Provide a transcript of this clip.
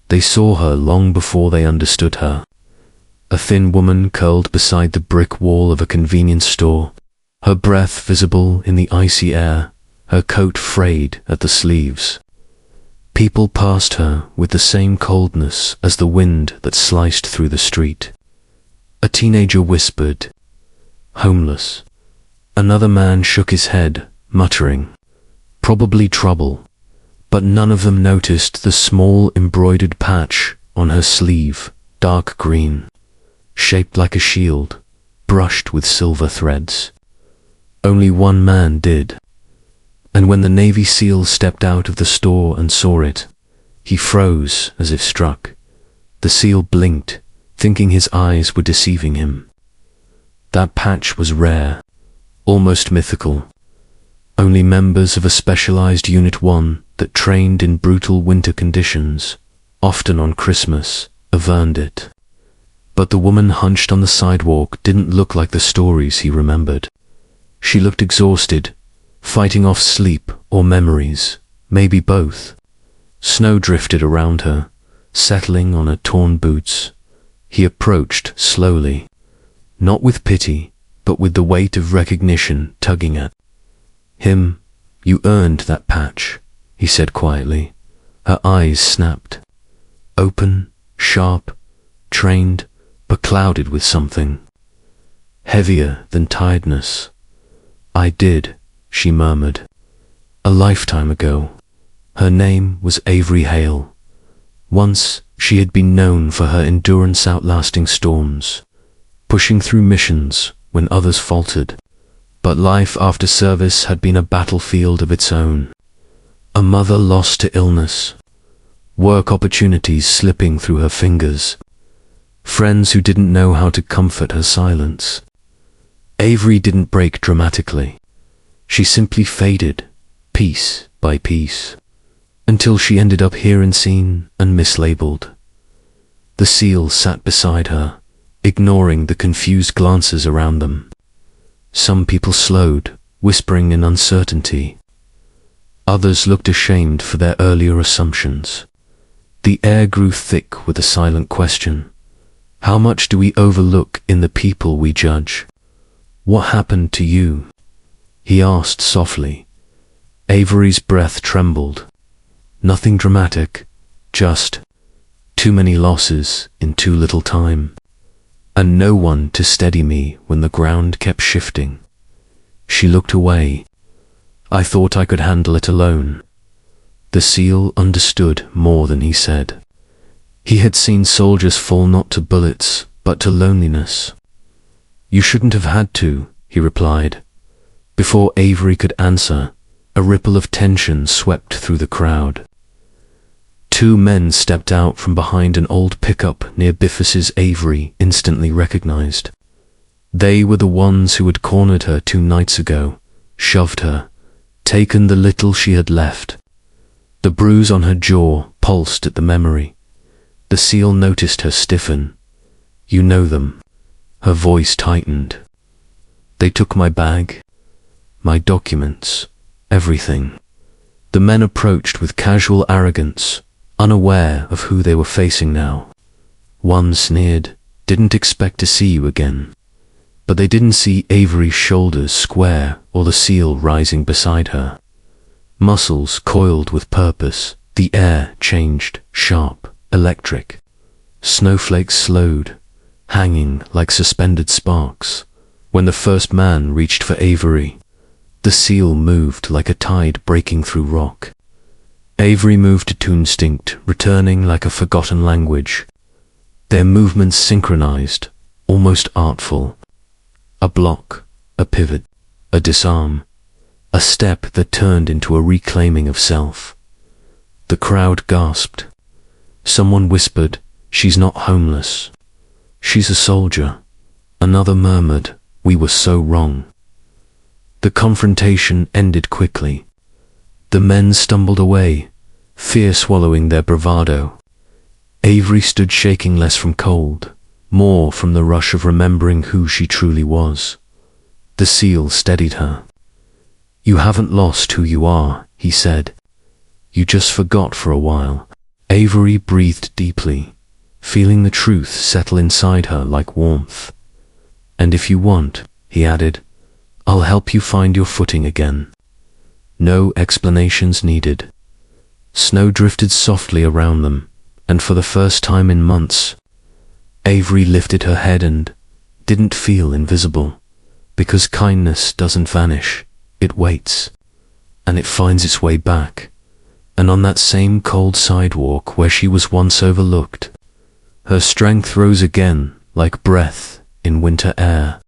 They saw her long before they understood her. A thin woman curled beside the brick wall of a convenience store, her breath visible in the icy air, her coat frayed at the sleeves. People passed her with the same coldness as the wind that sliced through the street. A teenager whispered, "Homeless." Another man shook his head, muttering, "Probably trouble," but none of them noticed the small embroidered patch on her sleeve, dark green, shaped like a shield, brushed with silver threads. Only one man did, and when the Navy SEAL stepped out of the store and saw it, he froze as if struck. The SEAL blinked, thinking his eyes were deceiving him. That patch was rare, almost mythical. Only members of a specialized Unit 1 that trained in brutal winter conditions, often on Christmas, earned it. But the woman hunched on the sidewalk didn't look like the stories he remembered. She looked exhausted, fighting off sleep or memories, maybe both. Snow drifted around her, settling on her torn boots. He approached slowly, not with pity, but with the weight of recognition tugging at him. "You earned that patch," he said quietly. Her eyes snapped. Open, sharp, trained, but clouded with something. Heavier than tiredness. "I did," she murmured. "A lifetime ago." Her name was Avery Hale. Once she had been known for her endurance outlasting storms, pushing through missions when others faltered. But life after service had been a battlefield of its own. A mother lost to illness, work opportunities slipping through her fingers, friends who didn't know how to comfort her silence. Avery didn't break dramatically. She simply faded, piece by piece, until she ended up here unseen and mislabeled. The SEAL sat beside her, ignoring the confused glances around them. Some people slowed, whispering in uncertainty. Others looked ashamed for their earlier assumptions. The air grew thick with a silent question. How much do we overlook in the people we judge? "What happened to you?" he asked softly. Avery's breath trembled. Nothing dramatic, just too many losses in too little time, and no one to steady me when the ground kept shifting. She looked away. "I thought I could handle it alone." The SEAL understood more than he said. He had seen soldiers fall not to bullets, but to loneliness. "You shouldn't have had to," he replied. Before Avery could answer, a ripple of tension swept through the crowd. Two men stepped out from behind an old pickup near Bifface's Avery instantly recognized. They were the ones who had cornered her 2 nights ago, shoved her, taken the little she had left. The bruise on her jaw pulsed at the memory. The SEAL noticed her stiffen. "You know them." Her voice tightened. "They took my bag, my documents, everything." The men approached with casual arrogance, unaware of who they were facing now. One sneered, "Didn't expect to see you again." But they didn't see Avery's shoulders square or the SEAL rising beside her. Muscles coiled with purpose, the air changed, sharp, electric. Snowflakes slowed, hanging like suspended sparks. When the first man reached for Avery, the SEAL moved like a tide breaking through rock. Avery moved to instinct, returning like a forgotten language. Their movements synchronized, almost artful. A block, a pivot, a disarm, a step that turned into a reclaiming of self. The crowd gasped. Someone whispered, "She's not homeless. She's a soldier." Another murmured, "We were so wrong." The confrontation ended quickly. The men stumbled away, fear swallowing their bravado. Avery stood shaking less from cold, more from the rush of remembering who she truly was. The SEAL steadied her. "You haven't lost who you are," he said. "You just forgot for a while." Avery breathed deeply, feeling the truth settle inside her like warmth. "And if you want," he added, "I'll help you find your footing again." No explanations needed. Snow drifted softly around them, and for the first time in months, Avery lifted her head and didn't feel invisible, because kindness doesn't vanish, it waits, and it finds its way back. And on that same cold sidewalk where she was once overlooked, her strength rose again like breath in winter air.